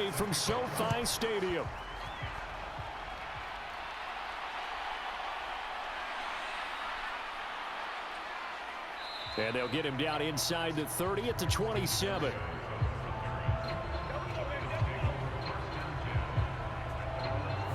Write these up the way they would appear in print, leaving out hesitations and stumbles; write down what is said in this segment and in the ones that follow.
live from SoFi Stadium. And they'll get him down inside the 30 at the 27.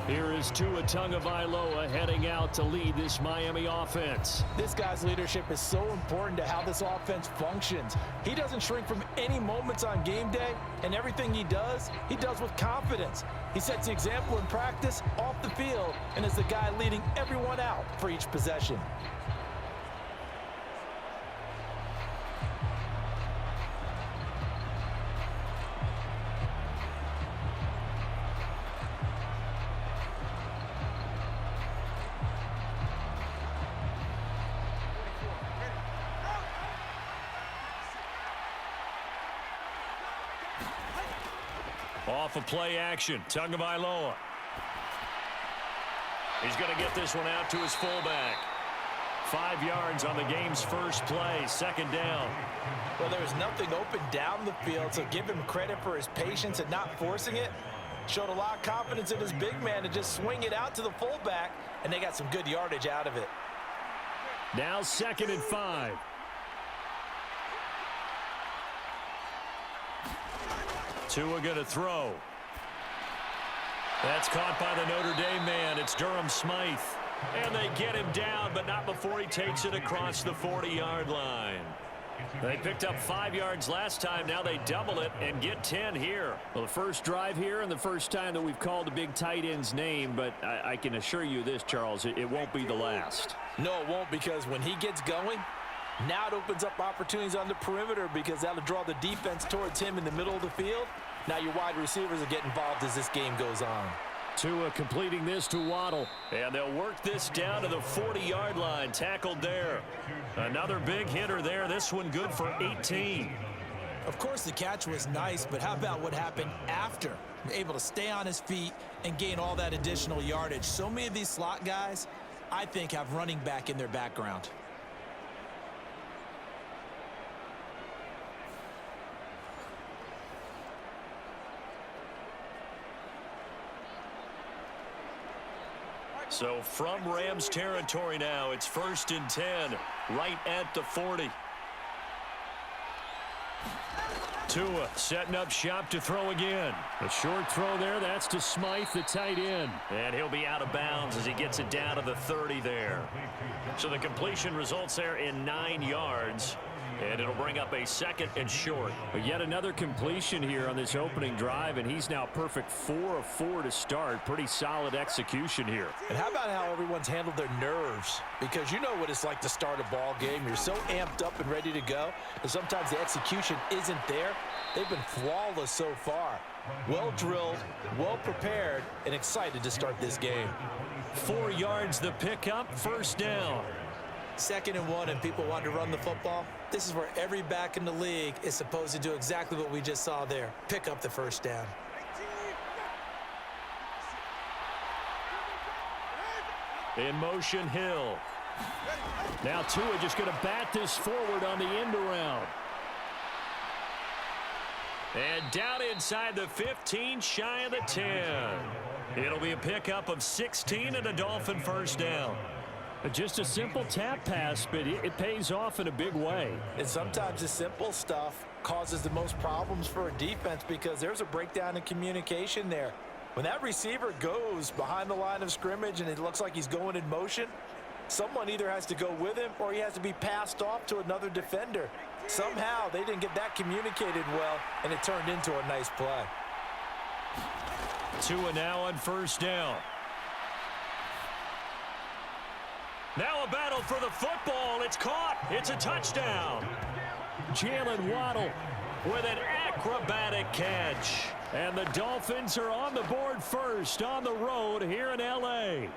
Here is Tua Tagovailoa heading out to lead this Miami offense. This guy's leadership is so important to how this offense functions. He doesn't shrink from any moments on game day, and everything he does with confidence. He sets the example in practice, off the field, and is the guy leading everyone out for each possession. Off of play action, Tagovailoa. He's going to get this one out to his fullback. 5 yards on the game's first play, second down. Well, there was nothing open down the field, so give him credit for his patience and not forcing it. Showed a lot of confidence in his big man to just swing it out to the fullback, and they got some good yardage out of it. Now 2nd and 5. Tua going to throw. That's caught by the Notre Dame man. It's Durham Smythe. And they get him down, but not before he takes it across the 40-yard line. They picked up 5 yards last time. Now they double it and get 10 here. Well, the first drive here and the first time that we've called a big tight end's name, but I can assure you this, Charles, it won't be the last. No, it won't, because when he gets going, now it opens up opportunities on the perimeter because that'll draw the defense towards him in the middle of the field. Now your wide receivers will get involved as this game goes on. Tua completing this to Waddle. And they'll work this down to the 40-yard line. Tackled there. Another big hitter there. This one good for 18. Of course, the catch was nice, but how about what happened after? Able to stay on his feet and gain all that additional yardage. So many of these slot guys, I think, have running back in their background. So from Rams territory now, it's 1st and 10, right at the 40. Tua setting up shop to throw again. A short throw there, that's to Smythe, the tight end. And he'll be out of bounds as he gets it down to the 30 there. So the completion results there in 9 yards. And it'll bring up a 2nd and short. But yet another completion here on this opening drive, and he's now perfect 4 of 4 to start. Pretty solid execution here. And how about how everyone's handled their nerves? Because you know what it's like to start a ball game. You're so amped up and ready to go, and sometimes the execution isn't there. They've been flawless so far. Well drilled, well prepared, and excited to start this game. 4 yards the pickup, 1st down. 2nd and 1, and people want to run the football. This is where every back in the league is supposed to do exactly what we just saw there. Pick up the 1st down. In motion, Hill. Now Tua just going to bat this forward on the end around. And down inside the 15, shy of the 10. It'll be a pickup of 16 and a Dolphin 1st down. Just a simple tap pass, but it pays off in a big way. And sometimes the simple stuff causes the most problems for a defense because there's a breakdown in communication there. When that receiver goes behind the line of scrimmage and it looks like he's going in motion, someone either has to go with him or he has to be passed off to another defender. Somehow they didn't get that communicated well, and it turned into a nice play. Tua now on 1st down. Now a battle for the football. It's caught. It's a touchdown. Jalen Waddle with an acrobatic catch. And the Dolphins are on the board first on the road here in L.A.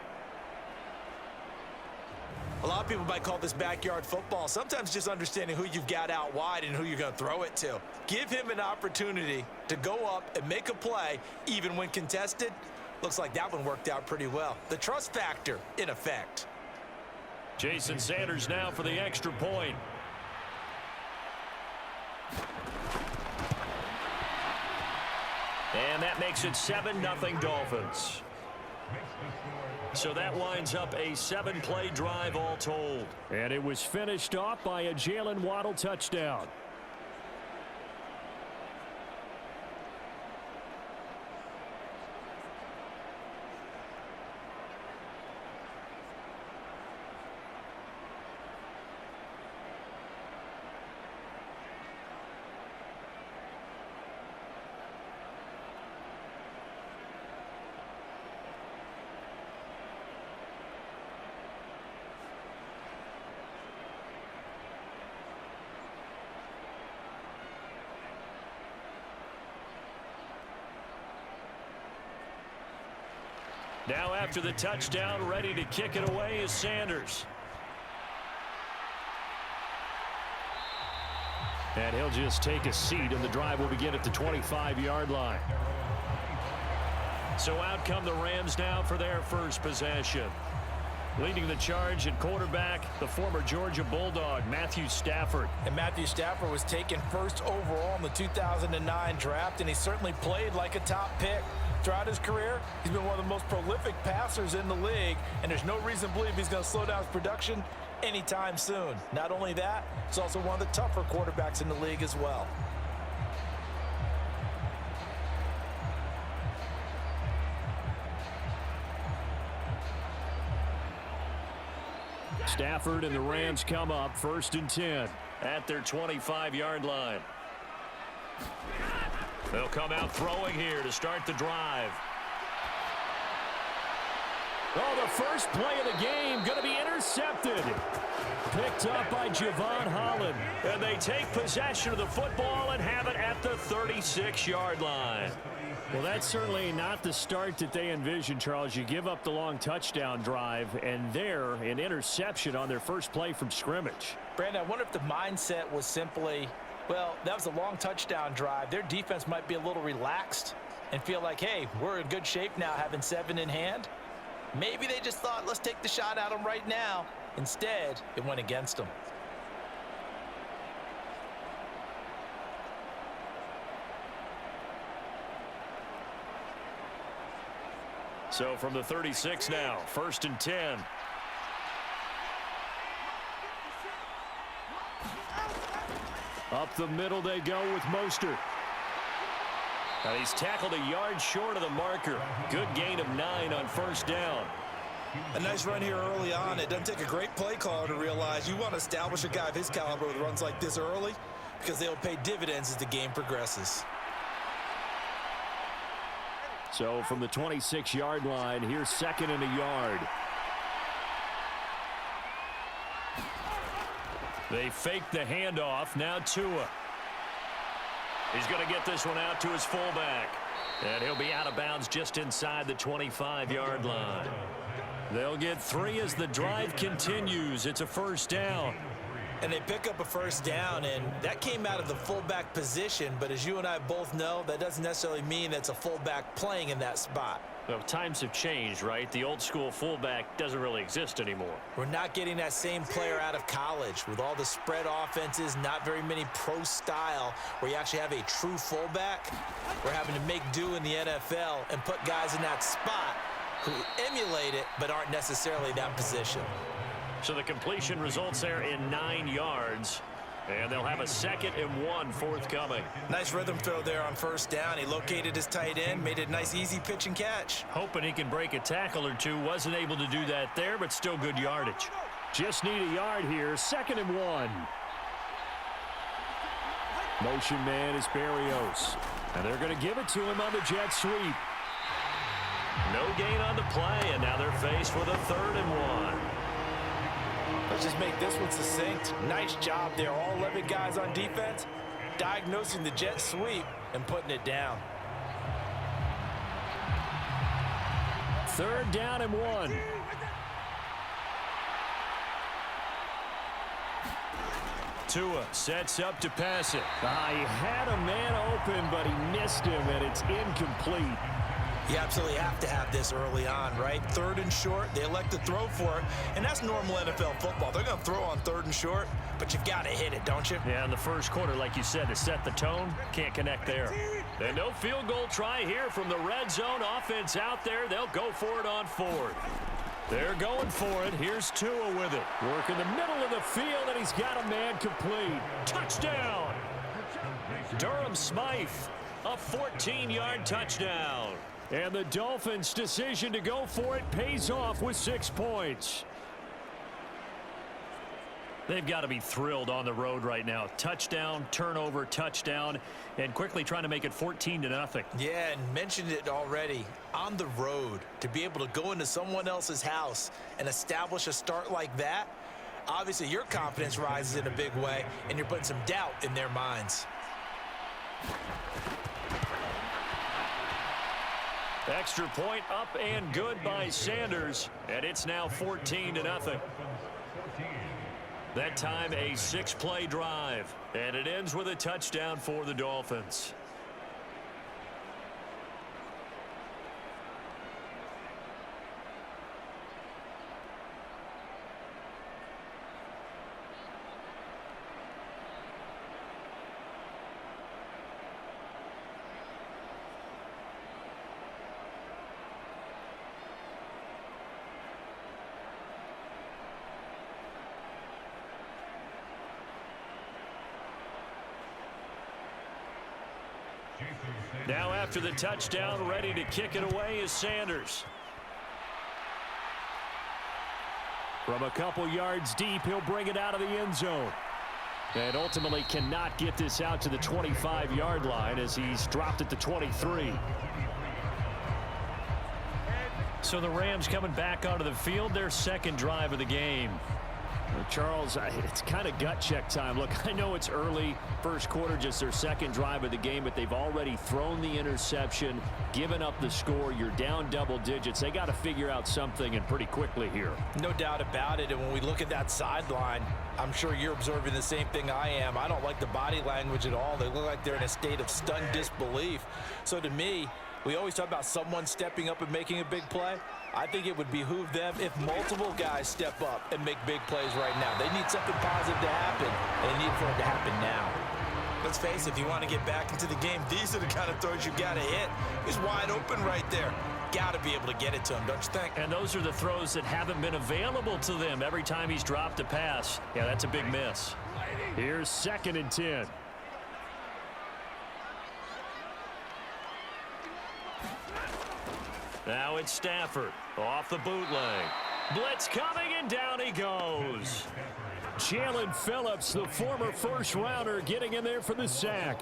A lot of people might call this backyard football. Sometimes just understanding who you've got out wide and who you're going to throw it to. Give him an opportunity to go up and make a play, even when contested. Looks like that one worked out pretty well. The trust factor in effect. Jason Sanders now for the extra point. And that makes it 7-0 Dolphins. So that winds up a 7-play drive all told. And it was finished off by a Jalen Waddle touchdown. Now after the touchdown, ready to kick it away is Sanders. And he'll just take a seat, and the drive will begin at the 25-yard line. So out come the Rams now for their first possession. Leading the charge at quarterback, the former Georgia Bulldog, Matthew Stafford. And Matthew Stafford was taken first overall in the 2009 draft, and he certainly played like a top pick. Throughout his career, he's been one of the most prolific passers in the league, and there's no reason to believe he's going to slow down his production anytime soon. Not only that, he's also one of the tougher quarterbacks in the league as well. Stafford and the Rams come up 1st and 10 at their 25-yard line. They'll come out throwing here to start the drive. Oh, the first play of the game going to be intercepted. Picked up by Javon Holland. And they take possession of the football and have it at the 36-yard line. Well, that's certainly not the start that they envisioned, Charles. You give up the long touchdown drive, and there, an interception on their first play from scrimmage. Brandon, I wonder if the mindset was simply, well, that was a long touchdown drive. Their defense might be a little relaxed and feel like, hey, we're in good shape now having 7 in hand. Maybe they just thought, let's take the shot at them right now. Instead, it went against them. So from the 36 now, 1st and 10. Up the middle they go with Mostert. Now he's tackled a yard short of the marker. Good gain of 9 on 1st down. A nice run here early on. It doesn't take a great play caller to realize you want to establish a guy of his caliber with runs like this early, because they'll pay dividends as the game progresses. So from the 26-yard line, here's 2nd and a yard. They fake the handoff. Now Tua. He's going to get this one out to his fullback. And he'll be out of bounds just inside the 25-yard line. They'll get 3 as the drive continues. It's a 1st down. And they pick up a 1st down, and that came out of the fullback position. But as you and I both know, that doesn't necessarily mean that's a fullback playing in that spot. Well, times have changed, right? The old school fullback doesn't really exist anymore. We're not getting that same player out of college. With all the spread offenses, not very many pro style where you actually have a true fullback. We're having to make do in the NFL and put guys in that spot who emulate it but aren't necessarily that position. So the completion results there in 9 yards. And they'll have a 2nd and 1 forthcoming. Nice rhythm throw there on 1st down. He located his tight end, made it a nice easy pitch and catch. Hoping he can break a tackle or two. Wasn't able to do that there, but still good yardage. Just need a yard here. 2nd and 1. Motion man is Berrios. And they're going to give it to him on the jet sweep. No gain on the play, and now they're faced with a 3rd and 1. Let's just make this one succinct. Nice job there. All 11 guys on defense diagnosing the jet sweep and putting it down. 3rd down and 1. Tua sets up to pass it. He had a man open, but he missed him, and it's incomplete. You absolutely have to have this early on, right? 3rd and short, they elect to throw for it, and that's normal NFL football. They're going to throw on 3rd and short, but you've got to hit it, don't you? Yeah, in the 1st quarter, like you said, to set the tone, can't connect there. And no field goal try here from the red zone. Offense out there. They'll go for it on fourth. They're going for it. Here's Tua with it. Work in the middle of the field, and he's got a man complete. Touchdown! Durham Smythe, a 14-yard touchdown. And the Dolphins' decision to go for it pays off with 6 points. They've got to be thrilled on the road right now. Touchdown, turnover, touchdown, and quickly trying to make it 14-0. Yeah, and mentioned it already. On the road, to be able to go into someone else's house and establish a start like that, obviously your confidence rises in a big way, and you're putting some doubt in their minds. Extra point up and good by Sanders, and it's now 14-0. That time a 6-play drive, and it ends with a touchdown for the Dolphins. Now after the touchdown, ready to kick it away is Sanders. From a couple yards deep, he'll bring it out of the end zone. And ultimately cannot get this out to the 25-yard line as he's dropped at the 23. So the Rams coming back onto the field, their second drive of the game. Well, Charles, it's kind of gut check time. Look, I know it's early, first quarter, just their second drive of the game, but they've already thrown the interception, given up the score. You're down double digits. They got to figure out something, and pretty quickly here. No doubt about it. And when we look at that sideline, I'm sure you're observing the same thing I am. I don't like the body language at all. They look like they're in a state of stunned disbelief. So to me, we always talk about someone stepping up and making a big play. I think it would behoove them if multiple guys step up and make big plays right now. They need something positive to happen, and they need for it to happen now. Let's face it, if you want to get back into the game, these are the kind of throws you got to hit. He's wide open right there. Got to be able to get it to him, don't you think? And those are the throws that haven't been available to them every time he's dropped a pass. Yeah, that's a big miss. Here's 2nd and 10. Now it's Stafford off the bootleg. Blitz coming, and down he goes. Jalen Phillips, the former first-rounder, getting in there for the sack.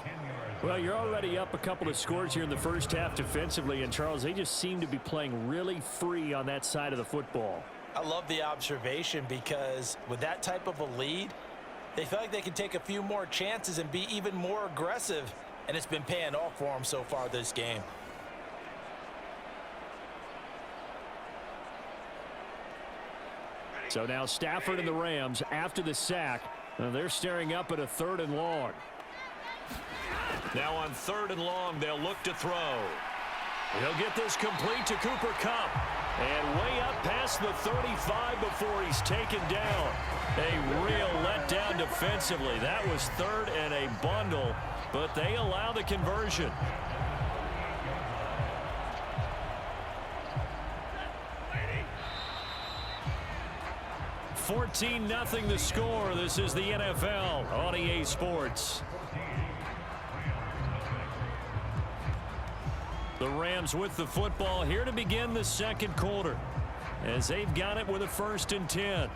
Well, you're already up a couple of scores here in the first half defensively, and Charles, they just seem to be playing really free on that side of the football. I love the observation because with that type of a lead, they feel like they can take a few more chances and be even more aggressive, and it's been paying off for them so far this game. So now Stafford and the Rams, after the sack, they're staring up at a 3rd and long. Now on 3rd and long, they'll look to throw. He'll get this complete to Cooper Kupp. And way up past the 35 before he's taken down. A real letdown defensively. That was 3rd and a bundle, but they allow the conversion. 14-0 the score. This is the NFL on EA Sports. The Rams with the football here to begin the second quarter as they've got it with a 1st and 10.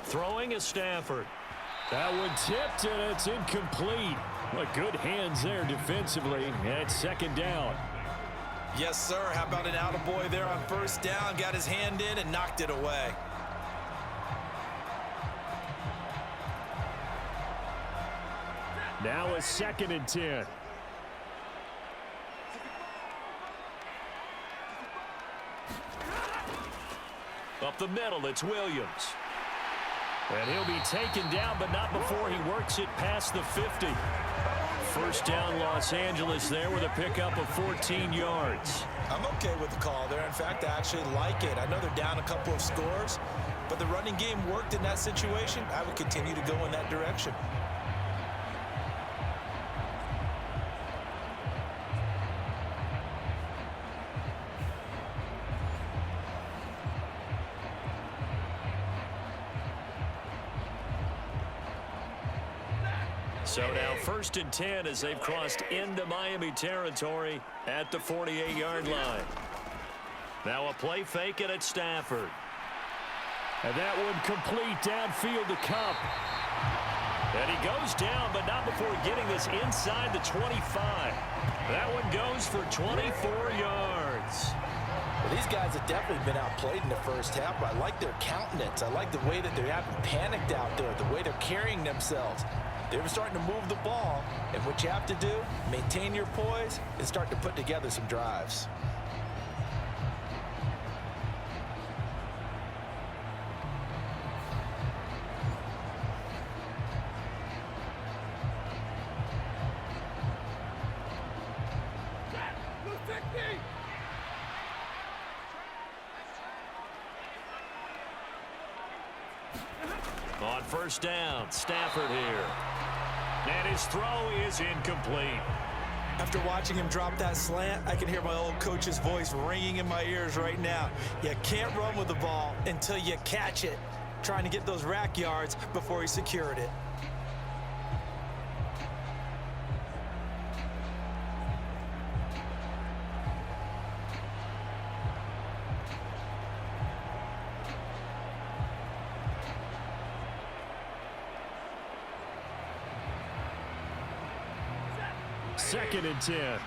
Throwing is Stafford. That one tipped, and it's incomplete. What good hands there defensively, and it's 2nd down. Yes, sir. How about an attaboy there on 1st down? Got his hand in and knocked it away. Now a 2nd and 10. Up the middle, it's Williams. And he'll be taken down, but not before he works it past the 50. First down, Los Angeles there with a pickup of 14 yards. I'm okay with the call there. In fact, I actually like it. I know they're down a couple of scores, but the running game worked in that situation. I would continue to go in that direction. So now 1st and 10 as they've crossed into Miami territory at the 48-yard line. Now a play fake it at Stafford. And that one complete downfield to Cup. And he goes down, but not before getting this inside the 25. That one goes for 24 yards. Well, these guys have definitely been outplayed in the first half, but I like their countenance. I like the way that they haven't panicked out there, the way they're carrying themselves. They're starting to move the ball, and what you have to do, maintain your poise and start to put together some drives. On first down, Stafford here. And his throw is incomplete. After watching him drop that slant, I can hear my old coach's voice ringing in my ears right now. You can't run with the ball until you catch it. Trying to get those rack yards before he secured it. Second and 10.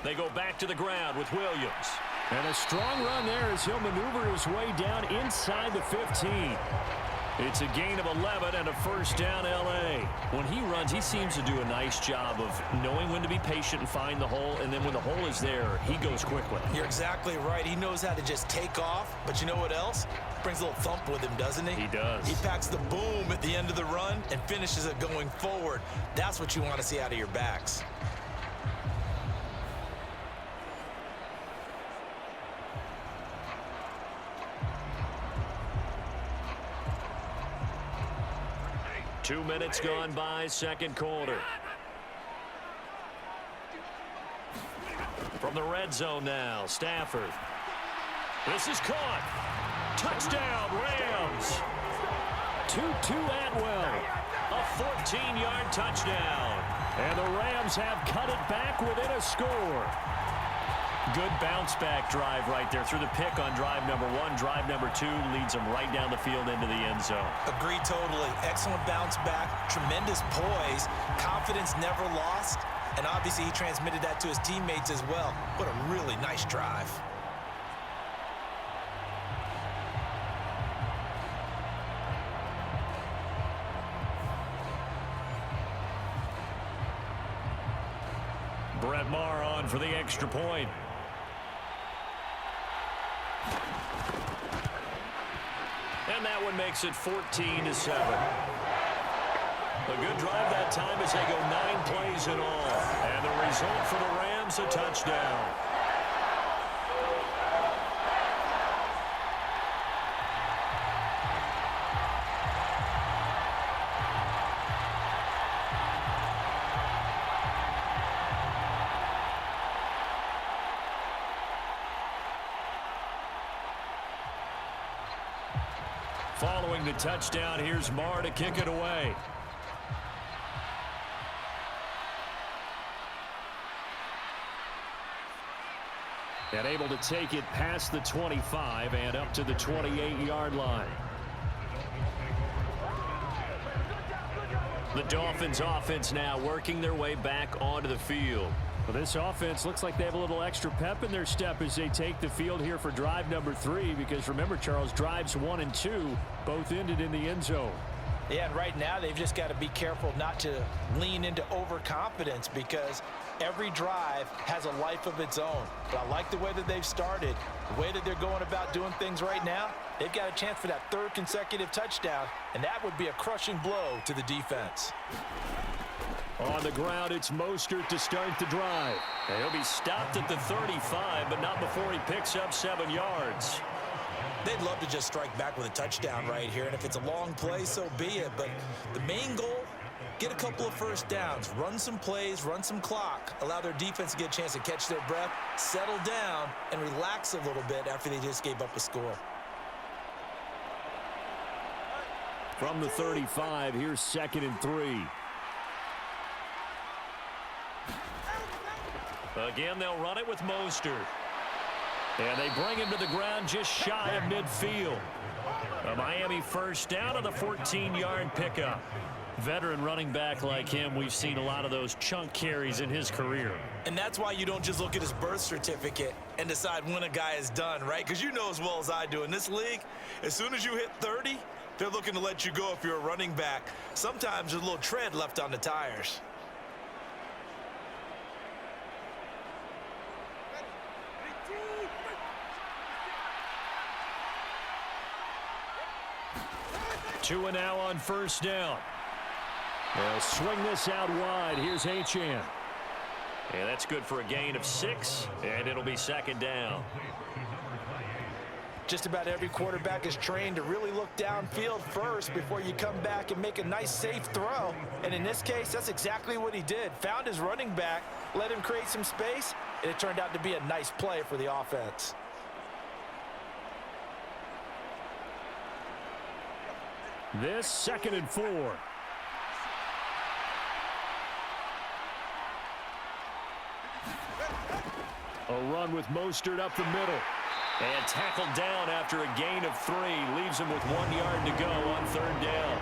They go back to the ground with Williams. And a strong run there as he'll maneuver his way down inside the 15. It's a gain of 11 and a first down L.A. When he runs, he seems to do a nice job of knowing when to be patient and find the hole, and then when the hole is there, he goes quickly. You're exactly right. He knows how to just take off, but you know what else? Brings a little thump with him, doesn't he? He does. He packs the boom at the end of the run and finishes it going forward. That's what you want to see out of your backs. Two minutes gone by, second quarter. From the red zone now, Stafford. This is caught. Touchdown, Rams. 2-2 Atwell. A 14-yard touchdown. And the Rams have cut it back within a score. Good bounce-back drive right there through the pick on drive number 1. Drive number 2 leads them right down the field into the end zone. Agree totally. Excellent bounce back. Tremendous poise. Confidence never lost. And obviously he transmitted that to his teammates as well. What a really nice drive. Brett Maher on for the extra point. And that one makes it 14-7. A good drive that time as they go 9 plays in all. And the result for the Rams, a touchdown. Following the touchdown, here's Maher to kick it away. And able to take it past the 25 and up to the 28-yard line. The Dolphins offense now working their way back onto the field. Well, this offense looks like they have a little extra pep in their step as they take the field here for drive number 3, because remember, Charles, drives 1 and 2 both ended in the end zone. Yeah, and right now they've just got to be careful not to lean into overconfidence because every drive has a life of its own. But I like the way that they've started, the way that they're going about doing things right now. They've got a chance for that third consecutive touchdown, and that would be a crushing blow to the defense. On the ground, it's Mostert to start the drive. And he'll be stopped at the 35, but not before he picks up 7 yards. They'd love to just strike back with a touchdown right here, and if it's a long play, so be it. But the main goal, get a couple of first downs, run some plays, run some clock, allow their defense to get a chance to catch their breath, settle down, and relax a little bit after they just gave up a score. From the 35, here's 2nd and 3. Again, they'll run it with Mostert. And they bring him to the ground just shy of midfield. A Miami first down on the 14-yard pickup. Veteran running back like him, we've seen a lot of those chunk carries in his career. And that's why you don't just look at his birth certificate and decide when a guy is done, right? Because you know as well as I do, in this league, as soon as you hit 30, they're looking to let you go if you're a running back. Sometimes there's a little tread left on the tires. Two and now on first down. They'll swing this out wide. Here's Achane. And that's good for a gain of 6, and it'll be 2nd down. Just about every quarterback is trained to really look downfield first before you come back and make a nice, safe throw. And in this case, that's exactly what he did. Found his running back, let him create some space, and it turned out to be a nice play for the offense. This 2nd and 4. A run with Mostert up the middle. And tackled down after a gain of 3. Leaves him with 1 yard to go on 3rd down.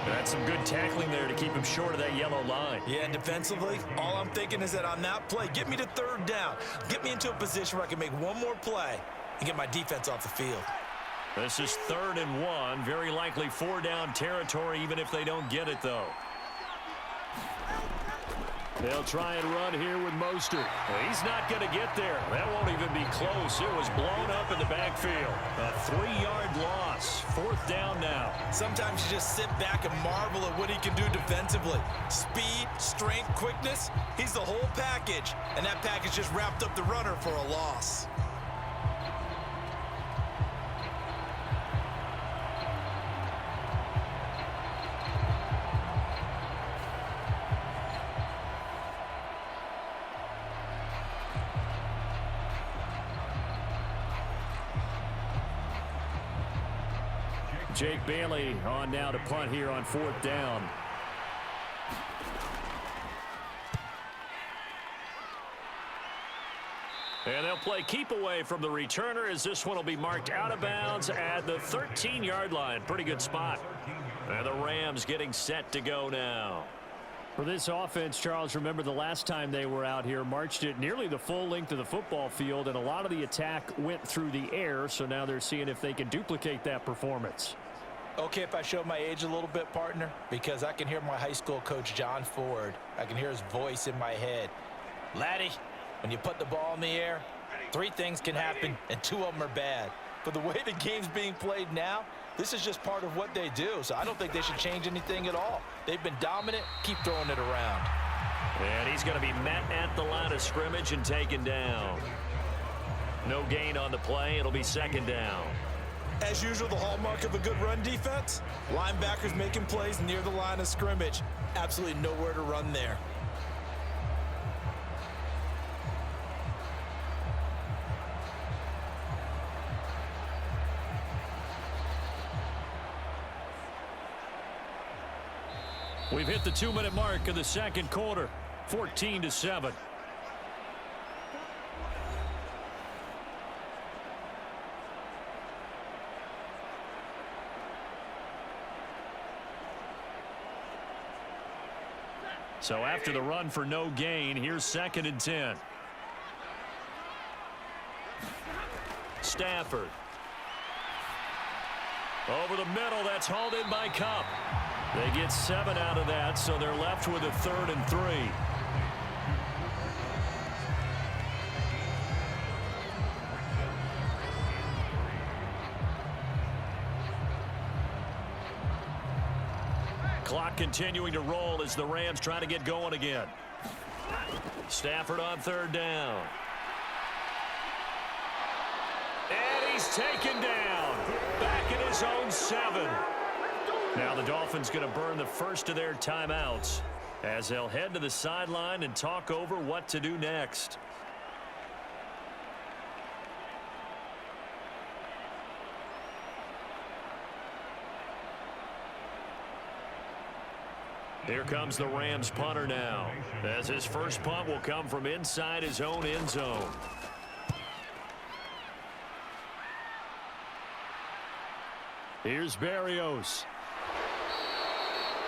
That's some good tackling there to keep him short of that yellow line. Yeah, and defensively, all I'm thinking is that on that play, get me to 3rd down. Get me into a position where I can make one more play and get my defense off the field. This is 3rd and 1. Very likely 4-down territory, even if they don't get it, though. They'll try and run here with Mostert. He's not going to get there. That won't even be close. It was blown up in the backfield. A 3-yard loss. 4th down now. Sometimes you just sit back and marvel at what he can do defensively. Speed, strength, quickness. He's the whole package. And that package just wrapped up the runner for a loss. Jake Bailey on now to punt here on 4th down. And they'll play keep away from the returner as this one will be marked out of bounds at the 13-yard line. Pretty good spot. And the Rams getting set to go now. For this offense, Charles, remember the last time they were out here, marched it nearly the full length of the football field, and a lot of the attack went through the air, so now they're seeing if they can duplicate that performance. Okay, if I show my age a little bit, partner, because I can hear my high school coach, John Ford. I can hear his voice in my head. Laddie, when you put the ball in the air, 3 things can happen, and 2 of them are bad. But the way the game's being played now, this is just part of what they do, so I don't think they should change anything at all. They've been dominant. Keep throwing it around. And he's going to be met at the line of scrimmage and taken down. No gain on the play. It'll be 2nd down. As usual, the hallmark of a good run defense, linebackers making plays near the line of scrimmage. Absolutely nowhere to run there. We've hit the 2-minute mark of the 2nd quarter, 14-7. So after the run for no gain, here's 2nd and 10. Stafford. Over the middle, that's hauled in by Kupp. They get 7 out of that, so they're left with a 3rd and 3. Clock continuing to roll as the Rams try to get going again. Stafford on 3rd down. And he's taken down. Back in his own 7. Now the Dolphins going to burn the first of their timeouts as they'll head to the sideline and talk over what to do next. Here comes the Rams punter now, as his first punt will come from inside his own end zone. Here's Berrios.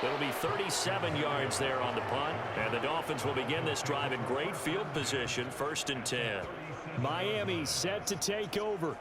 It'll be 37 yards there on the punt, and the Dolphins will begin this drive in great field position, 1st and 10. Miami set to take over.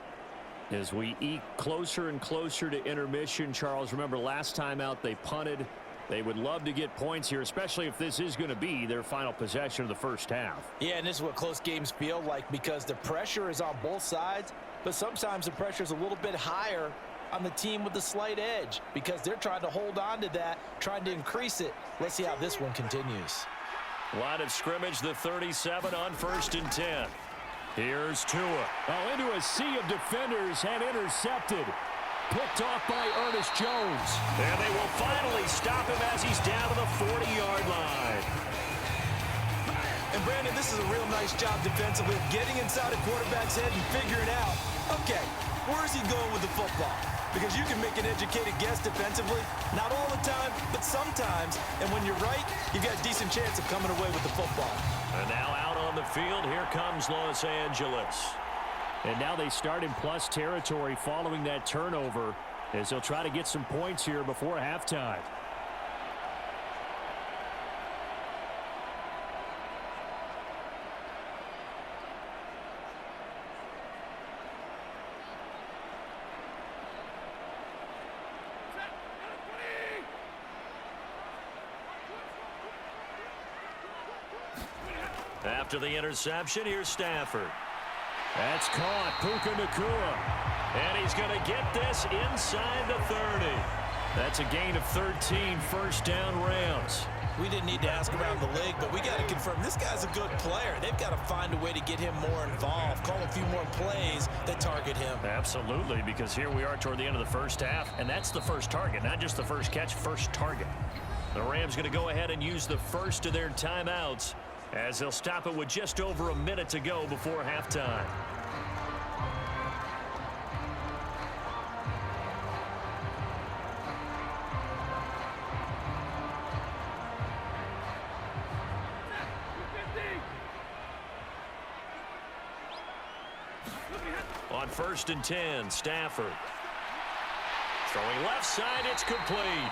As we eke closer and closer to intermission, Charles, remember last time out they punted. They would love to get points here, especially if this is going to be their final possession of the first half. Yeah, and this is what close games feel like because the pressure is on both sides, but sometimes the pressure is a little bit higher on the team with the slight edge because they're trying to hold on to that, trying to increase it. Let's see how this one continues. Line of scrimmage, the 37 on 1st and 10. Here's Tua. Oh, into a sea of defenders and intercepted. Picked off by Ernest Jones. And they will finally stop him as he's down to the 40-yard line. And Brandon, this is a real nice job defensively, getting inside a quarterback's head and figuring out, okay, where is he going with the football? Because you can make an educated guess defensively, not all the time, but sometimes. And when you're right, you've got a decent chance of coming away with the football. And now out on the field, here comes Los Angeles. And now they start in plus territory following that turnover as they'll try to get some points here before halftime. After the interception, here's Stafford. That's caught. Puka Nacua. And he's going to get this inside the 30. That's a gain of 13, 1st down Rams. We didn't need to ask around the league, but we got to confirm this guy's a good player. They've got to find a way to get him more involved, call a few more plays that target him. Absolutely, because here we are toward the end of the first half, and that's the first target, not just the first catch, first target. The Rams going to go ahead and use the first of their timeouts as they'll stop it with just over a minute to go before halftime. On 1st and 10, Stafford. Throwing left side, it's complete.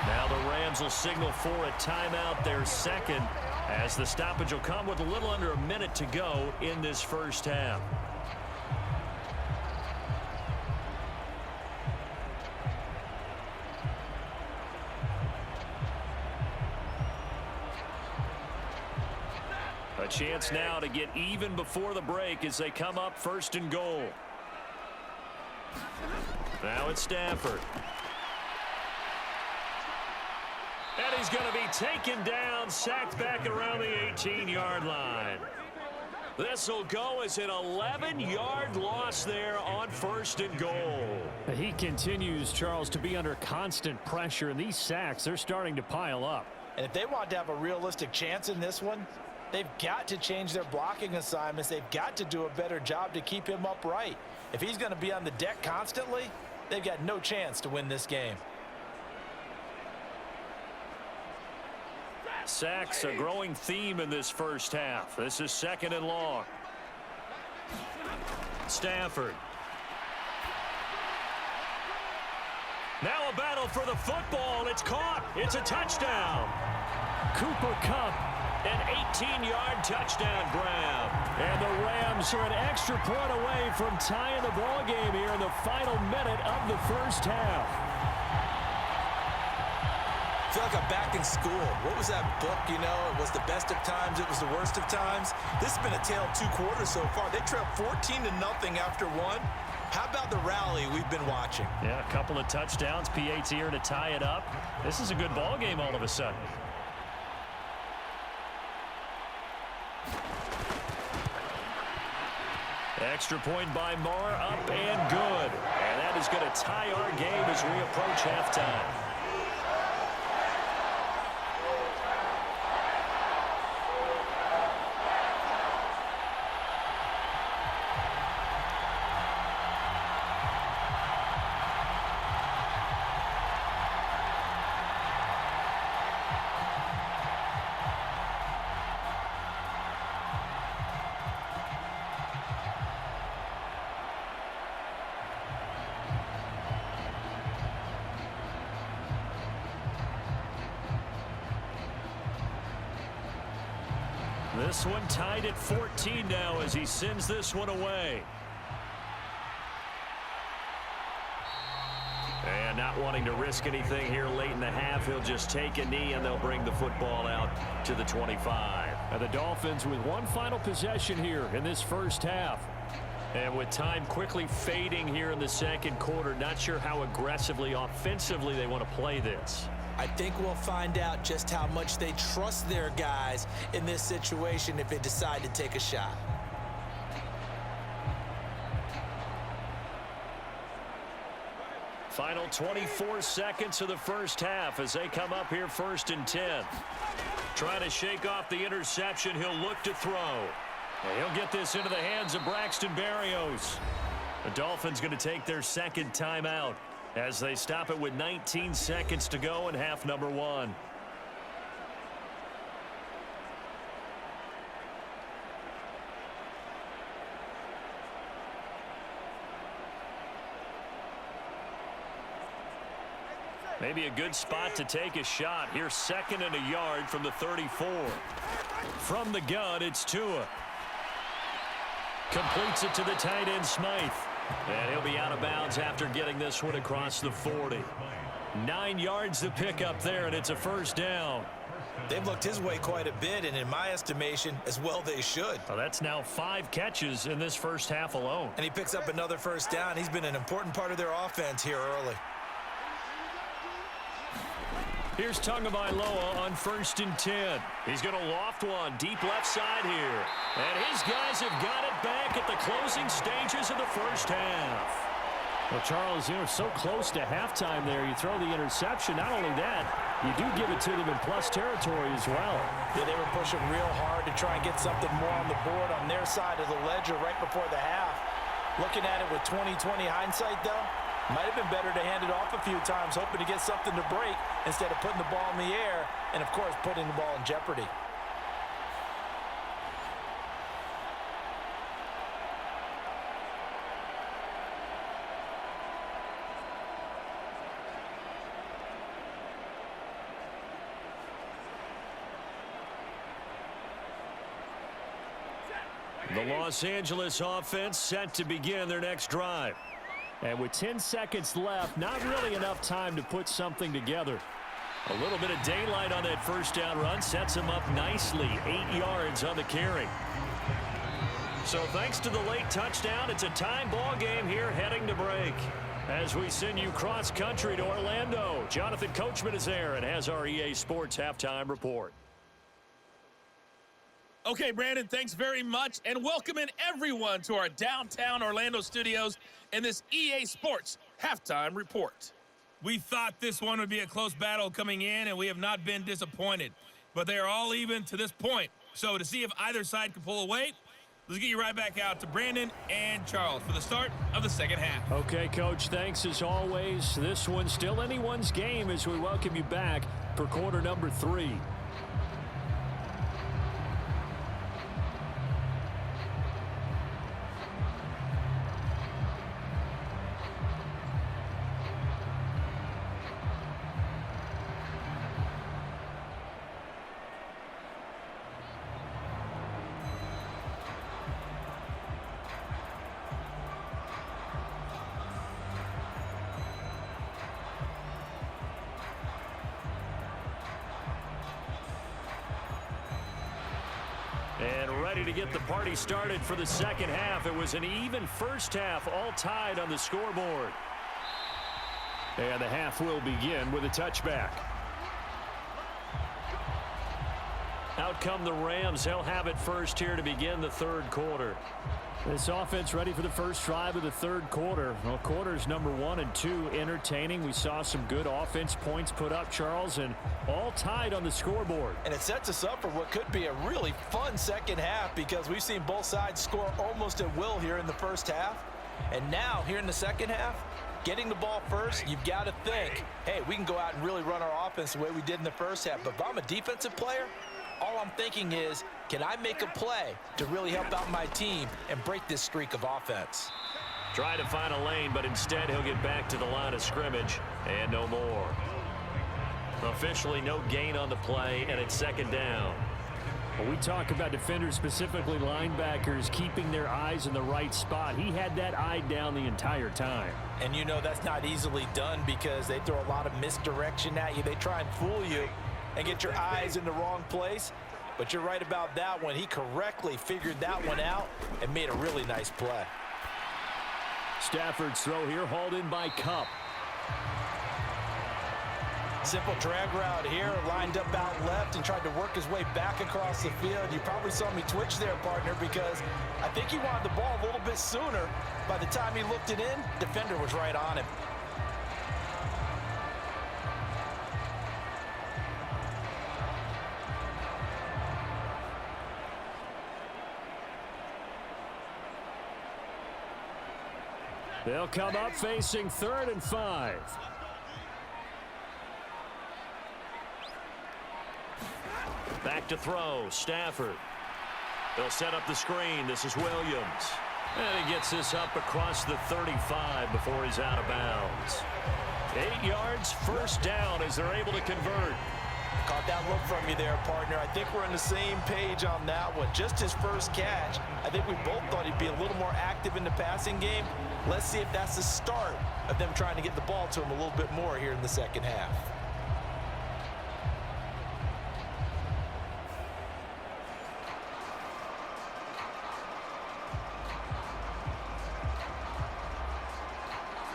Now the Rams will signal for a timeout, their second, as the stoppage will come with a little under a minute to go in this first half. A chance now to get even before the break as they come up 1st and goal. Now it's Stafford. And he's going to be taken down, sacked back around the 18-yard line. This will go as an 11-yard loss there on 1st and goal. He continues, Charles, to be under constant pressure, and these sacks, they're starting to pile up. And if they want to have a realistic chance in this one, they've got to change their blocking assignments. They've got to do a better job to keep him upright. If he's going to be on the deck constantly, they've got no chance to win this game. Sacks, a growing theme in this first half. This is 2nd and long. Stafford. Now a battle for the football. It's caught. It's a touchdown. Cooper Kupp An 18-yard touchdown grab. And the Rams are an extra point away from tying the ball game here in the final minute of the first half. I feel like I'm back in school. What was that book, you know? It was the best of times. It was the worst of times. This has been a tale of 2 quarters so far. They trailed 14-0 after 1. How about the rally we've been watching? Yeah, a couple of touchdowns. PAT here to tie it up. This is a good ball game all of a sudden. Extra point by Moore, up and good. And that is going to tie our game as we approach halftime. This one tied at 14 now as he sends this one away. And not wanting to risk anything here late in the half, he'll just take a knee and they'll bring the football out to the 25. And the Dolphins with one final possession here in this first half. And with time quickly fading here in the second quarter, not sure how aggressively, offensively they want to play this. I think we'll find out just how much they trust their guys in this situation if they decide to take a shot. Final 24 seconds of the first half as they come up here 1st and 10. Trying to shake off the interception. He'll look to throw. And he'll get this into the hands of Braxton Berrios. The Dolphins going to take their second timeout as they stop it with 19 seconds to go in half number 1. Maybe a good spot to take a shot. Here's 2nd and a yard from the 34. From the gun, it's Tua. Completes it to the tight end, Smythe. And he'll be out of bounds after getting this one across the 40. 9 yards to pick up there, and it's a first down. They've looked his way quite a bit, and in my estimation, as well they should. Well, that's now 5 catches in this first half alone. And he picks up another first down. He's been an important part of their offense here early. Here's Tagovailoa on 1st and 10. He's going to loft one deep left side here. And his guys have got it back at the closing stages of the first half. Well, Charles, you're so close to halftime there. You throw the interception. Not only that, you do give it to them in plus territory as well. Yeah, they were pushing real hard to try and get something more on the board on their side of the ledger right before the half. Looking at it with 20/20 hindsight, though, might have been better to hand it off a few times, hoping to get something to break instead of putting the ball in the air and, of course, putting the ball in jeopardy. The Los Angeles offense set to begin their next drive. And with 10 seconds left, not really enough time to put something together. A little bit of daylight on that first down run sets him up nicely. 8 yards on the carry. So thanks to the late touchdown, it's a time ball game here heading to break. As we send you cross country to Orlando, Jonathan Coachman is there and has our EA Sports halftime report. Okay, Brandon, thanks very much, and welcoming everyone to our downtown Orlando studios in this EA Sports halftime report. We thought this one would be a close battle coming in, and we have not been disappointed. But they are all even to this point. So to see if either side can pull away, let's get you right back out to Brandon and Charles for the start of the second half. Okay, Coach, thanks as always. This one's still anyone's game as we welcome you back for quarter number 3. And ready to get the party started for the second half. It was an even first half, all tied on the scoreboard. And the half will begin with a touchback. Out come the Rams. They'll have it first here to begin the third quarter. This offense ready for the first drive of the third quarter. Well, quarters number 1 and 2 entertaining. We saw some good offense points put up, Charles, and all tied on the scoreboard. And it sets us up for what could be a really fun second half because we've seen both sides score almost at will here in the first half. And now, here in the second half, getting the ball first, you've got to think, hey, we can go out and really run our offense the way we did in the first half. But if I'm a defensive player, all I'm thinking is, can I make a play to really help out my team and break this streak of offense? Try to find a lane, but instead he'll get back to the line of scrimmage and no more. Officially no gain on the play, and it's second down. When we talk about defenders, specifically linebackers, keeping their eyes in the right spot, he had that eye down the entire time. And you know that's not easily done because they throw a lot of misdirection at you. They try and fool you and get your eyes in the wrong place. But you're right about that one. He correctly figured that one out and made a really nice play. Stafford's throw here hauled in by Cup. Simple drag route here, lined up out left and tried to work his way back across the field. You probably saw me twitch there, partner, because I think he wanted the ball a little bit sooner. By the time he looked it in, defender was right on him. They'll come up facing 3rd and 5. Back to throw, Stafford. They'll set up the screen. This is Williams. And he gets this up across the 35 before he's out of bounds. 8 yards, first down as they're able to convert. Caught that look from you there, partner. I think we're on the same page on that one. Just his first catch. I think we both thought he'd be a little more active in the passing game. Let's see if that's the start of them trying to get the ball to him a little bit more here in the second half.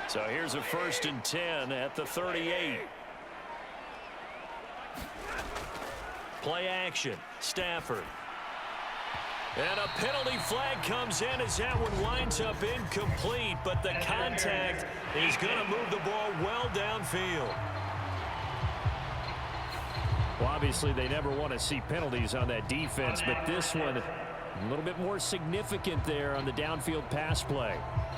So here's a 1st and 10 at the 38. Play action, Stafford. And a penalty flag comes in as that one winds up incomplete, but the contact is going to move the ball well downfield. Well, obviously, they never want to see penalties on that defense, but this one a little bit more significant there on the downfield pass play.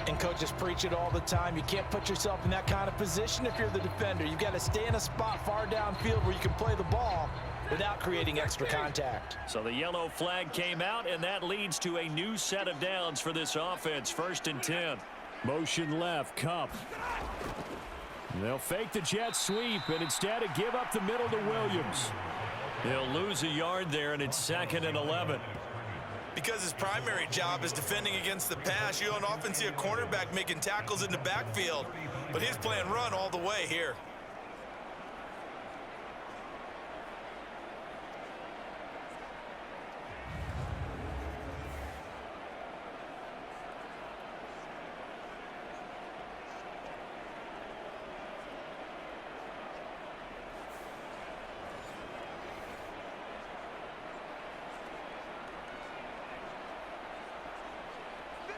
And coaches preach it all the time. You can't put yourself in that kind of position if you're the defender. You've got to stay in a spot far downfield where you can play the ball without creating extra contact. So the yellow flag came out, and that leads to a new set of downs for this offense. 1st and 10. Motion left, Cup. They'll fake the jet sweep and instead give up the middle to Williams. He'll lose a yard there, and it's 2nd and 11. Because his primary job is defending against the pass, you don't often see a cornerback making tackles in the backfield. But he's playing run all the way here.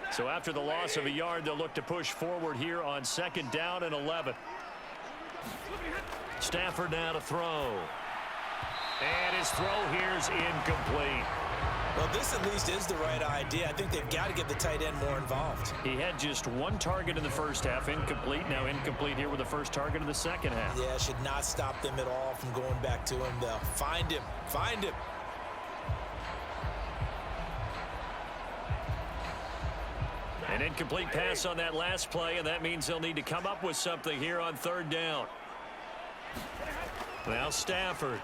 So after the loss of a yard, they'll look to push forward here on 2nd down and 11. Stafford now to throw. And his throw here's incomplete. Well, this at least is the right idea. I think they've got to get the tight end more involved. He had just 1 target in the first half, incomplete. Now incomplete here with the first target of the second half. Yeah, should not stop them at all from going back to him. They'll find him. Find him. An incomplete pass on that last play, and that means they'll need to come up with something here on 3rd down. Now Stafford.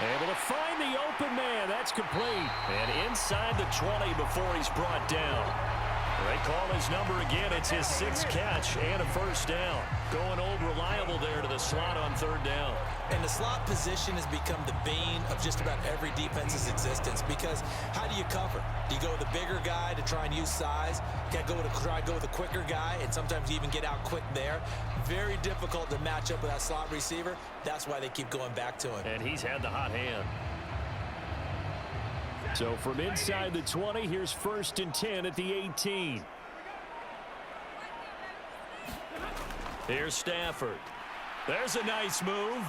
Able to find the open man. That's complete. And inside the 20 before he's brought down. They call his number again. It's his 6th catch and a first down. Going old reliable there to the slot on 3rd down. And the slot position has become the bane of just about every defense's existence, because how do you cover? Do you go with the bigger guy to try and use size? You got to try to go with the quicker guy, and sometimes you even get out quick there. Very difficult to match up with that slot receiver. That's why they keep going back to him. And he's had the hot hand. So from inside the 20, here's 1st and 10 at the 18. Here's Stafford. There's a nice move.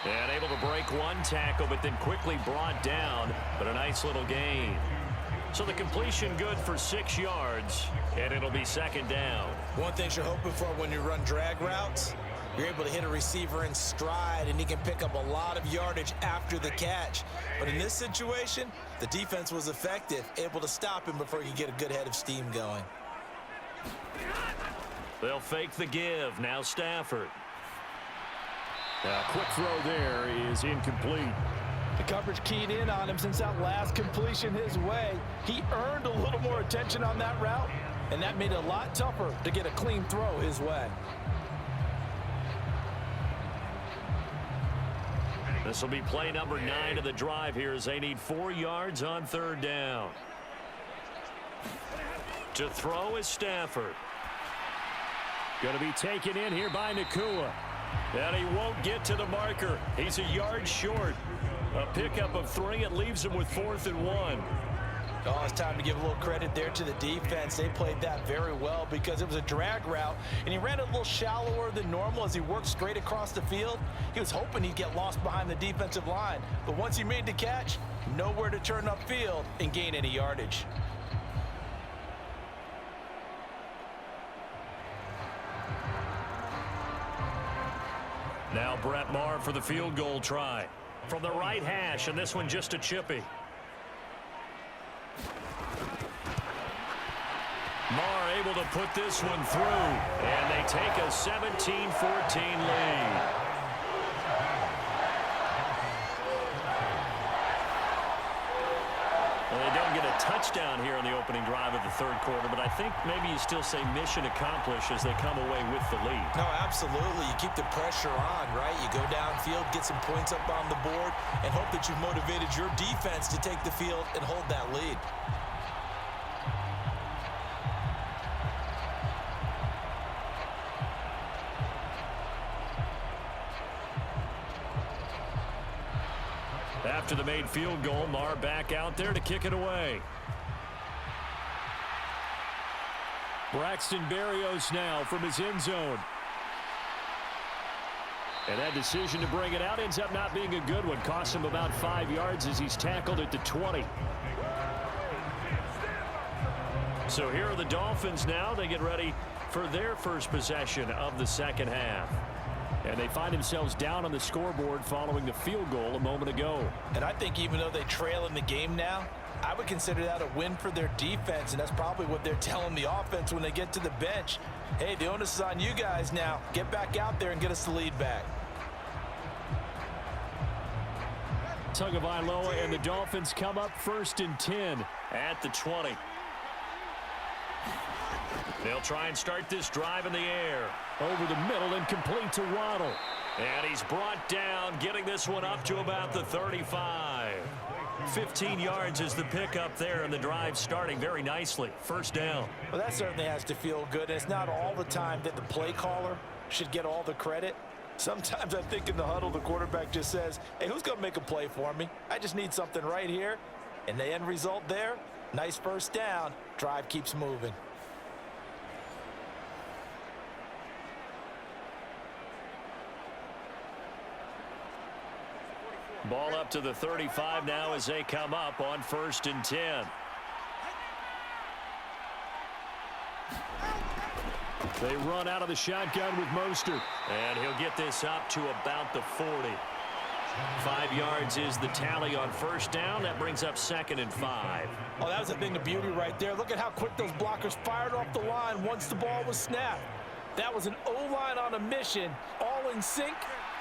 And able to break one tackle, but then quickly brought down. But a nice little gain. So the completion good for 6 yards, and it'll be 2nd down. One thing you're hoping for when you run drag routes, you're able to hit a receiver in stride, and he can pick up a lot of yardage after the catch. But in this situation, the defense was effective, able to stop him before he could get a good head of steam going. They'll fake the give. Now Stafford. A quick throw there is incomplete. The coverage keyed in on him since that last completion his way. He earned a little more attention on that route, and that made it a lot tougher to get a clean throw his way. This will be play number 9 of the drive here as they need 4 yards on 3rd down. To throw is Stafford. Going to be taken in here by Nakua. And he won't get to the marker. He's a yard short. A pickup of 3. It leaves him with 4th and 1. Oh, it's time to give a little credit there to the defense. They played that very well because it was a drag route, and he ran a little shallower than normal as he worked straight across the field. He was hoping he'd get lost behind the defensive line, but once he made the catch, nowhere to turn upfield and gain any yardage. Now Brett Maher for the field goal try. From the right hash, and this one just a chippy. Maher able to put this one through, and they take a 17-14 lead. Well, they don't get a touchdown here on the opening drive of the 3rd quarter, but I think maybe you still say mission accomplished as they come away with the lead. No, absolutely. You keep the pressure on, right? You go downfield, get some points up on the board, and hope that you've motivated your defense to take the field and hold that lead. After the made field goal, Maher back out there to kick it away. Braxton Berrios now from his end zone. And that decision to bring it out ends up not being a good one. Cost him about 5 yards as he's tackled at the 20. So here are the Dolphins now. They get ready for their first possession of the 2nd half. And they find themselves down on the scoreboard following the field goal a moment ago. And I think even though they trail in the game now, I would consider that a win for their defense, and that's probably what they're telling the offense when they get to the bench. Hey, the onus is on you guys now. Get back out there and get us the lead back. Tagovailoa and the Dolphins come up 1st and 10 at the 20. They'll try and start this drive in the air. Over the middle and complete to Waddle. And he's brought down, getting this one up to about the 35. 15 yards is the pickup there, and the drive starting very nicely. 1st down. Well, that certainly has to feel good. And it's not all the time that the play caller should get all the credit. Sometimes I think in the huddle, the quarterback just says, hey, who's going to make a play for me? I just need something right here. And the end result there, nice 1st down. Drive keeps moving. Ball up to the 35 now as they come up on 1st and 10. They run out of the shotgun with Mostert. And he'll get this up to about the 40. 5 yards is the tally on 1st down. That brings up 2nd and 5. Oh, that was a thing of beauty right there. Look at how quick those blockers fired off the line once the ball was snapped. That was an O-line on a mission, all in sync,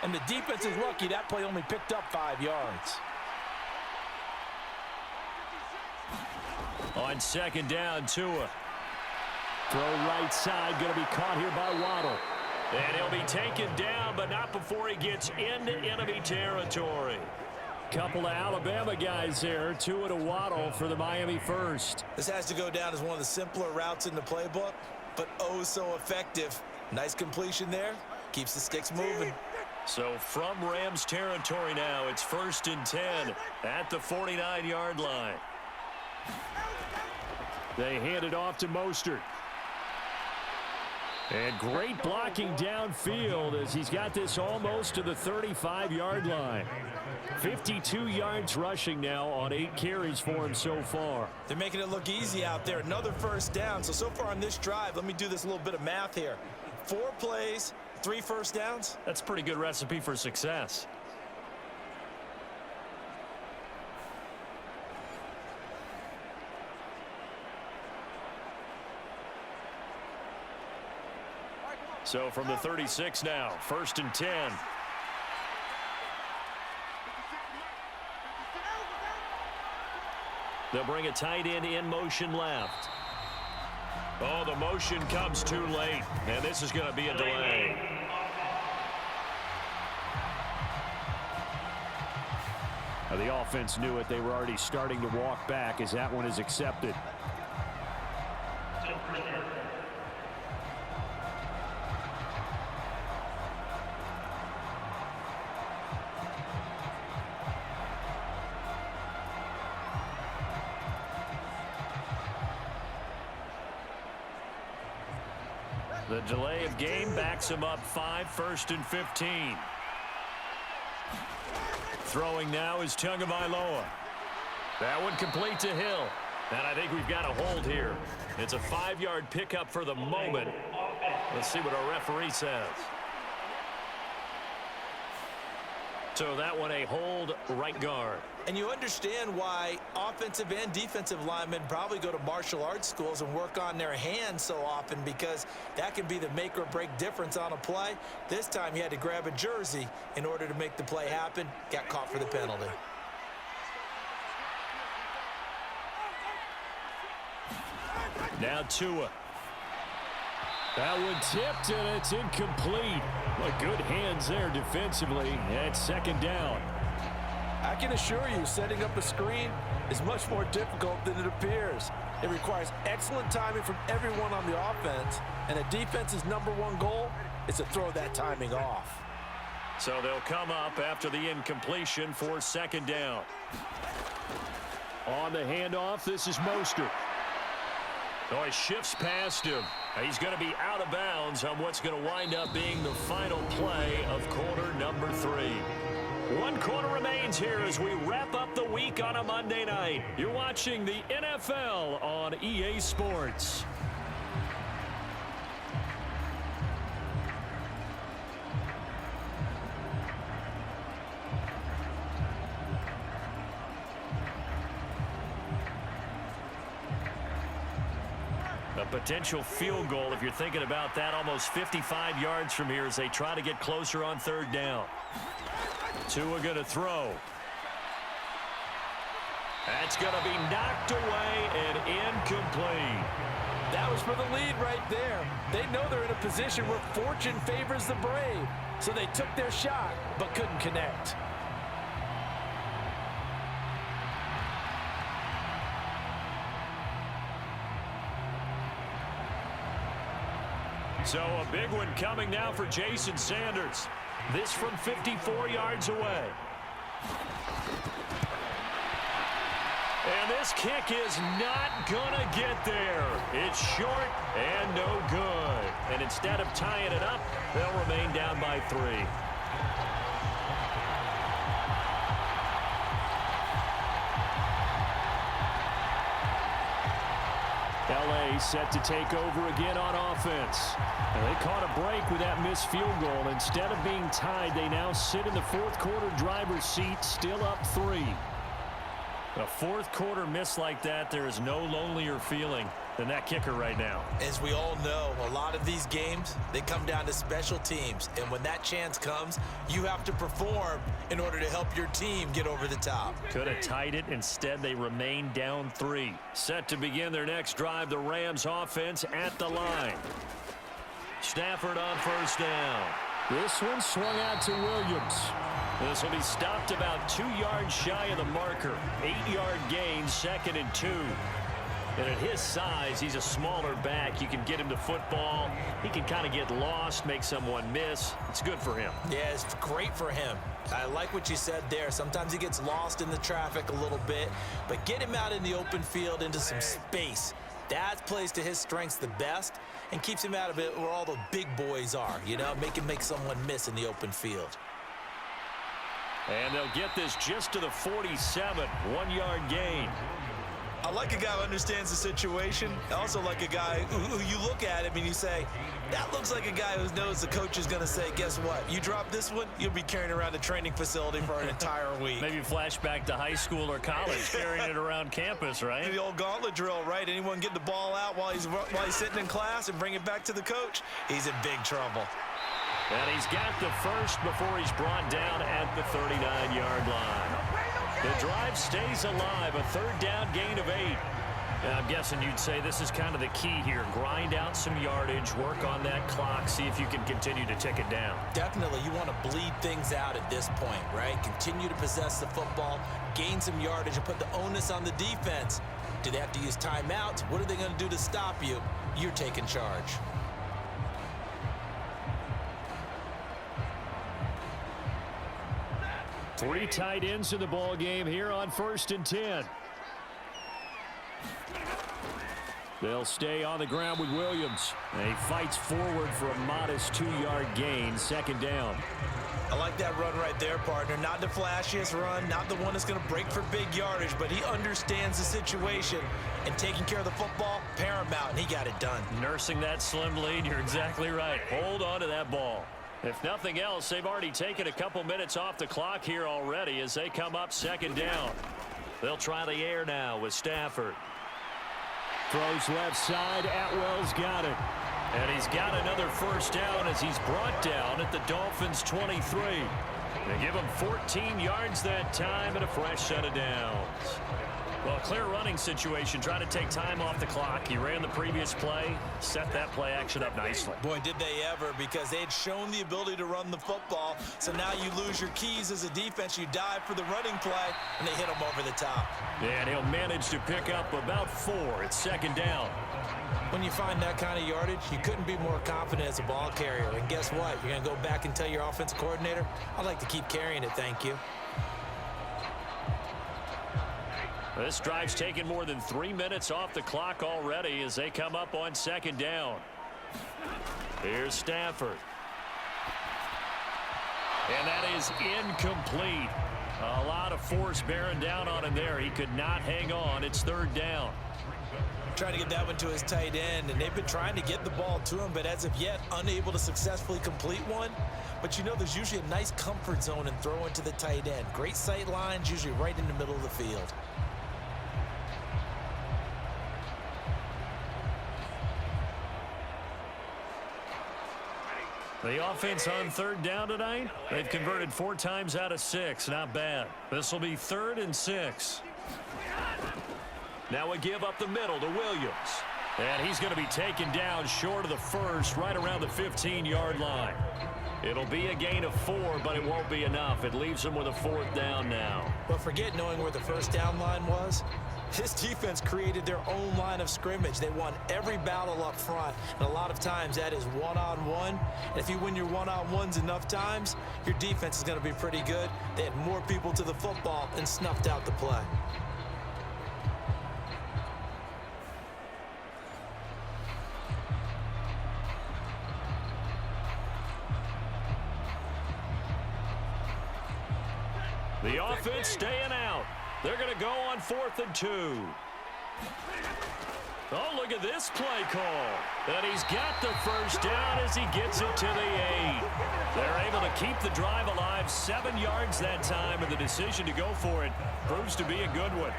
and the defense is lucky that play only picked up 5 yards. On 2nd down, Tua. Throw right side, going to be caught here by Waddle. And he'll be taken down, but not before he gets into enemy territory. Couple of Alabama guys there, two at a Waddle for the Miami first. This has to go down as one of the simpler routes in the playbook, but oh so effective. Nice completion there. Keeps the sticks moving. So from Rams territory now, it's 1st and 10 at the 49-yard line. They hand it off to Mostert. And great blocking downfield as he's got this almost to the 35-yard line. 52 yards rushing now on 8 carries for him so far. They're making it look easy out there. Another first down. So far on this drive, let me do this little bit of math here. 4 plays, 3 first downs. That's a pretty good recipe for success. So from the 36 now, 1st and 10. They'll bring a tight end in motion left. Oh, the motion comes too late, and this is going to be a delay. Now the offense knew it. They were already starting to walk back as that one is accepted. The delay of game backs him up 5, 1st and 15. Throwing now is Tagovailoa. That one complete to Hill. And I think we've got a hold here. It's a 5-yard pickup for the moment. Let's see what our referee says. So that one a hold, right guard. And you understand why offensive and defensive linemen probably go to martial arts schools and work on their hands so often, because that can be the make or break difference on a play. This time he had to grab a jersey in order to make the play happen. Got caught for the penalty. Now Tua. That one tipped, and it's incomplete. Well, good hands there defensively. At 2nd down. I can assure you, setting up a screen is much more difficult than it appears. It requires excellent timing from everyone on the offense, and a defense's #1 goal is to throw that timing off. So they'll come up after the incompletion for 2nd down. On the handoff, this is Mostert. Oh, he shifts past him. He's going to be out of bounds on what's going to wind up being the final play of quarter number 3. 1 quarter remains here as we wrap up the week on a Monday night. You're watching the NFL on EA Sports. A potential field goal, if you're thinking about that, almost 55 yards from here as they try to get closer on 3rd down. Tua going to throw. That's going to be knocked away and incomplete. That was for the lead right there. They know they're in a position where fortune favors the brave, so they took their shot but couldn't connect. So a big one coming now for Jason Sanders. This from 54 yards away. And this kick is not going to get there. It's short and no good. And instead of tying it up, they'll remain down by 3. LA set to take over again on offense. And they caught a break with that missed field goal. Instead of being tied, they now sit in the 4th quarter driver's seat, still up 3. A 4th quarter miss like that, there is no lonelier feeling than that kicker right now. As we all know, a lot of these games, they come down to special teams. And when that chance comes, you have to perform in order to help your team get over the top. Could have tied it. Instead, they remain down 3. Set to begin their next drive, the Rams offense at the line. Stafford on first down. This one swung out to Williams. This will be stopped about 2 yards shy of the marker. 8-yard gain, 2nd and 2. And at his size, he's a smaller back. You can get him to football. He can kind of get lost, make someone miss. It's good for him. Yeah, it's great for him. I like what you said there. Sometimes he gets lost in the traffic a little bit, but get him out in the open field into some space. That plays to his strengths the best and keeps him out of it where all the big boys are, you know, make someone miss in the open field. And they'll get this just to the 47, 1-yard gain. I like a guy who understands the situation. I also like a guy who you look at him and you say, that looks like a guy who knows the coach is going to say, guess what? You drop this one, you'll be carrying around a training facility for an entire week. Maybe flashback to high school or college, carrying it around campus, right? The old gauntlet drill, right? Anyone get the ball out while he's sitting in class and bring it back to the coach, he's in big trouble. And he's got the first before he's brought down at the 39-yard line. The drive stays alive, a 3rd down gain of 8. I'm guessing you'd say this is kind of the key here. Grind out some yardage, work on that clock, see if you can continue to tick it down. Definitely, you want to bleed things out at this point, right? Continue to possess the football, gain some yardage, and put the onus on the defense. Do they have to use timeouts? What are they going to do to stop you? You're taking charge. Three tight ends in the ball game here on 1st and 10. They'll stay on the ground with Williams. And he fights forward for a modest 2-yard gain, 2nd down. I like that run right there, partner. Not the flashiest run, not the one that's going to break for big yardage, but he understands the situation, and taking care of the football, paramount, and he got it done. Nursing that slim lead, you're exactly right. Hold on to that ball. If nothing else, they've already taken a couple minutes off the clock here already as they come up 2nd down. They'll try the air now with Stafford. Throws left side. Atwell's got it. And he's got another 1st down as he's brought down at the Dolphins' 23. They give him 14 yards that time and a fresh set of downs. Well, clear running situation, trying to take time off the clock. He ran the previous play, set that play action up nicely. Boy, did they ever, because they had shown the ability to run the football. So now you lose your keys as a defense. You dive for the running play, and they hit him over the top. And he'll manage to pick up about 4 at 2nd down. When you find that kind of yardage, you couldn't be more confident as a ball carrier. And guess what? You're going to go back and tell your offensive coordinator, I'd like to keep carrying it, thank you. This drive's taken more than 3 minutes off the clock already as they come up on 2nd down. Here's Stafford. And that is incomplete. A lot of force bearing down on him there. He could not hang on. It's 3rd down. Trying to get that one to his tight end, and they've been trying to get the ball to him, but as of yet, unable to successfully complete one. But you know, there's usually a nice comfort zone in throwing to the tight end. Great sight lines, usually right in the middle of the field. The offense on 3rd down tonight, they've converted 4 times out of 6. Not bad. This will be 3rd and 6. Now a give up the middle to Williams. And he's going to be taken down short of the 1st, right around the 15-yard line. It'll be a gain of 4, but it won't be enough. It leaves them with a 4th down now. But forget knowing where the 1st down line was. This defense created their own line of scrimmage. They won every battle up front, and a lot of times that is one-on-one. And if you win your one-on-ones enough times, your defense is going to be pretty good. They had more people to the football and snuffed out the play. The offense staying out. They're going to go on 4th and 2. Oh, look at this play call. And he's got the 1st down as he gets it to the 8. They're able to keep the drive alive, 7 yards that time, and the decision to go for it proves to be a good one.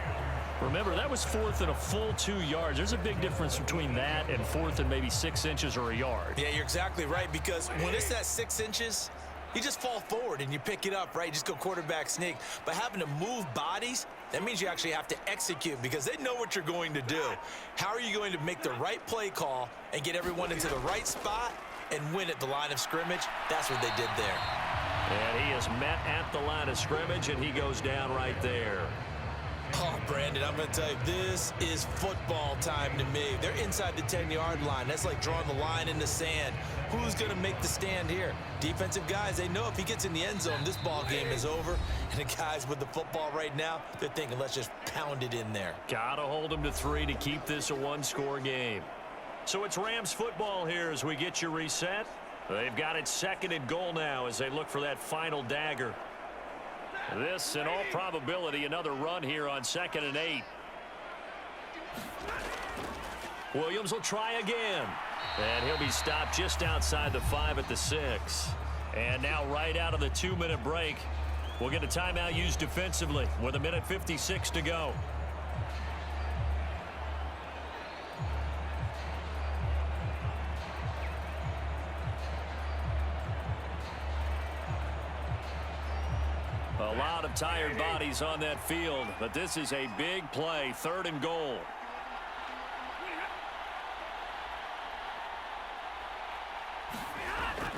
Remember, that was fourth and a full 2 yards. There's a big difference between that and fourth and maybe 6 inches or a yard. Yeah, you're exactly right, because when it's at 6 inches, you just fall forward and you pick it up, right? You just go quarterback sneak. But having to move bodies, that means you actually have to execute because they know what you're going to do. How are you going to make the right play call and get everyone into the right spot and win at the line of scrimmage? That's what they did there. And he is met at the line of scrimmage, and he goes down right there. Oh, Brandon, I'm going to tell you, this is football time to me. They're inside the 10-yard line. That's like drawing the line in the sand. Who's going to make the stand here? Defensive guys, they know if he gets in the end zone, this ball game is over. And the guys with the football right now, they're thinking, let's just pound it in there. Got to hold him to 3 to keep this a one-score game. So it's Rams football here as we get you reset. They've got it 2nd and goal now as they look for that final dagger. This, in all probability, another run here on 2nd and 8. Williams will try again. And he'll be stopped just outside the 5 at the 6. And now right out of the 2-minute break, we'll get a timeout used defensively with 1:56 to go. A lot of tired bodies on that field, but this is a big play, 3rd and goal.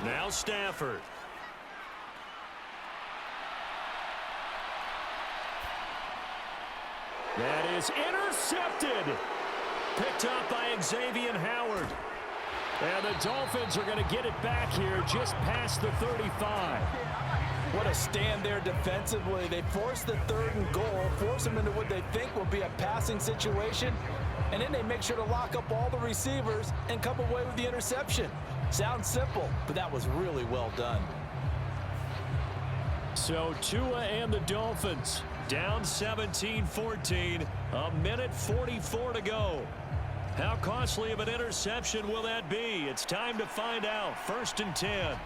Now Stafford. That is intercepted. Picked up by Xavier Howard. And the Dolphins are going to get it back here just past the 35. What a stand there defensively. They force the 3rd and goal, force them into what they think will be a passing situation, and then they make sure to lock up all the receivers and come away with the interception. Sounds simple, but that was really well done. So Tua and the Dolphins down 17-14, 1:44 to go. How costly of an interception will that be? It's time to find out. 1st and 10.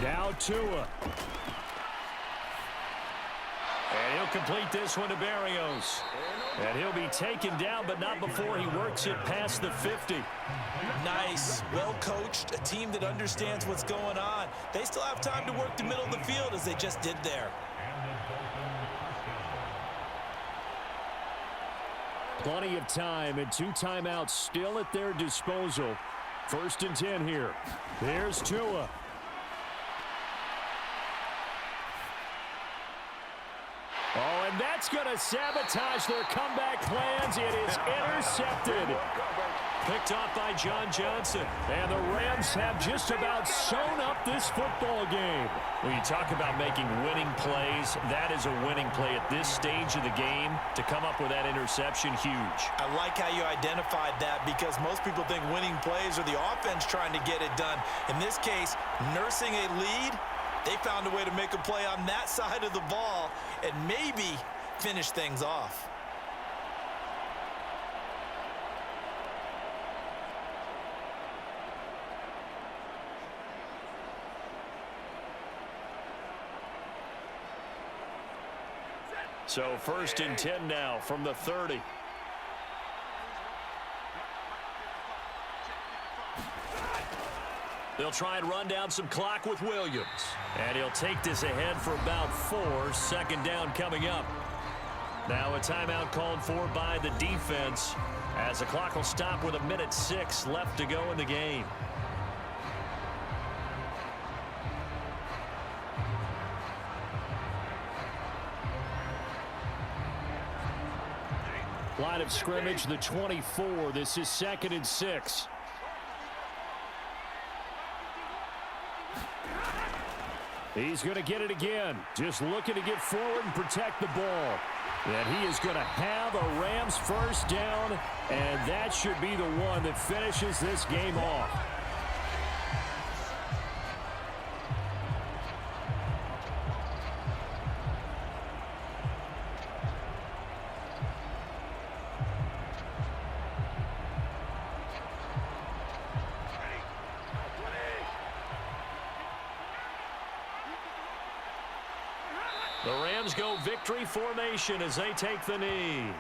Now Tua. And he'll complete this one to Berrios. And he'll be taken down, but not before he works it past the 50. Nice. Well coached. A team that understands what's going on. They still have time to work the middle of the field as they just did there. Plenty of time and 2 timeouts still at their disposal. 1st and 10 here. There's Tua. Oh, and that's going to sabotage their comeback plans. It is intercepted. Picked off by John Johnson. And the Rams have just about sewn up this football game. When you talk about making winning plays, that is a winning play at this stage of the game. To come up with that interception, huge. I like how you identified that because most people think winning plays are the offense trying to get it done. In this case, nursing a lead, they found a way to make a play on that side of the ball and maybe finish things off. So 1st and 10 now from the 30. They'll try and run down some clock with Williams. And he'll take this ahead for about 4. 2nd down coming up. Now a timeout called for by the defense as the clock will stop with 1:06 left to go in the game. Line of scrimmage, the 24. This is 2nd and 6. He's going to get it again. Just looking to get forward and protect the ball. And he is going to have a Rams 1st down, and that should be the one that finishes this game off. Rams go victory formation as they take the knee.